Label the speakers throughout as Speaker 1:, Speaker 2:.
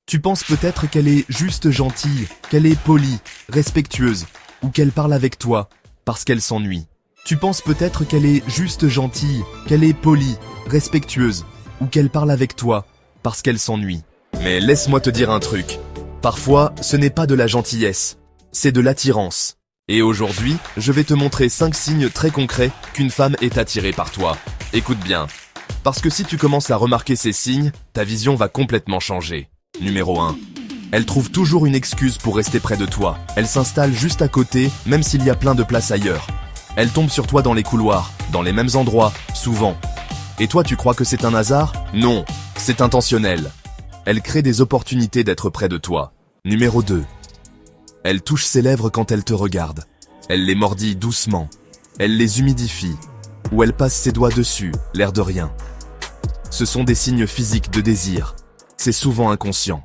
Speaker 1: Tu penses peut-être qu'elle est juste gentille, qu'elle est polie, respectueuse, ou qu'elle parle avec toi parce qu'elle s'ennuie. Tu penses peut-être qu'elle est juste gentille, qu'elle est polie, respectueuse, ou qu'elle parle avec toi parce qu'elle s'ennuie. Mais laisse-moi te dire un truc. Parfois, ce n'est pas de la gentillesse, c'est de l'attirance. Et aujourd'hui, je vais te montrer 5 signes très concrets qu'une femme est attirée par toi. Écoute bien. Parce que si tu commences à remarquer ces signes, ta vision va complètement changer. Numéro 1. Elle trouve toujours une excuse pour rester près de toi. Elle s'installe juste à côté, même s'il y a plein de place ailleurs. Elle tombe sur toi dans les couloirs, dans les mêmes endroits, souvent. Et toi, tu crois que c'est un hasard? Non, c'est intentionnel. Elle crée des opportunités d'être près de toi. Numéro 2. Elle touche ses lèvres quand elle te regarde. Elle les mordit doucement. Elle les humidifie. Ou elle passe ses doigts dessus, l'air de rien. Ce sont des signes physiques de désir. C'est souvent inconscient.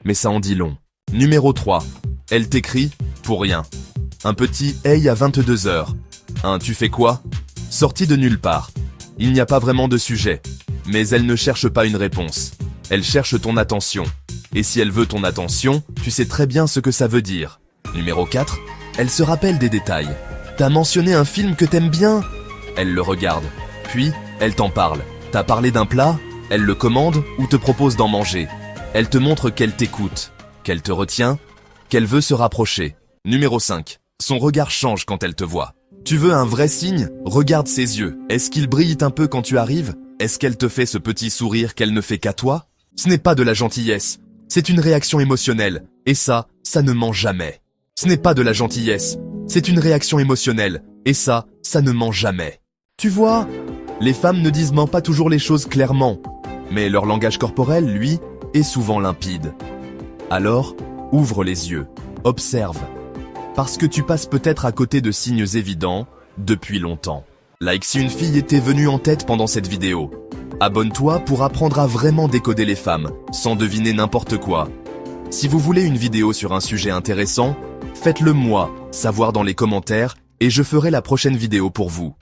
Speaker 1: Mais ça en dit long. Numéro 3. Elle t'écrit pour rien. Un petit « Hey » à 22h. Un « Tu fais quoi ?» sorti de nulle part. Il n'y a pas vraiment de sujet. Mais elle ne cherche pas une réponse. Elle cherche ton attention. Et si elle veut ton attention, tu sais très bien ce que ça veut dire. Numéro 4. Elle se rappelle des détails. T'as mentionné un film que t'aimes bien? Elle le regarde. Puis, elle t'en parle. T'as parlé d'un plat? Elle le commande ou te propose d'en manger. Elle te montre qu'elle t'écoute, qu'elle te retient, qu'elle veut se rapprocher. Numéro 5. Son regard change quand elle te voit. Tu veux un vrai signe? Regarde ses yeux. Est-ce qu'ils brillent un peu quand tu arrives? Est-ce qu'elle te fait ce petit sourire qu'elle ne fait qu'à toi? Ce n'est pas de la gentillesse. C'est une réaction émotionnelle. Et ça ne ment jamais. Ce n'est pas de la gentillesse. C'est une réaction émotionnelle. Et ça ne ment jamais. Tu vois, les femmes ne disent pas toujours les choses clairement. Mais leur langage corporel, lui, est souvent limpide. Alors, ouvre les yeux. Observe. Parce que tu passes peut-être à côté de signes évidents depuis longtemps. Like si une fille était venue en tête pendant cette vidéo. Abonne-toi pour apprendre à vraiment décoder les femmes, sans deviner n'importe quoi. Si vous voulez une vidéo sur un sujet intéressant, faites-le moi savoir dans les commentaires et je ferai la prochaine vidéo pour vous.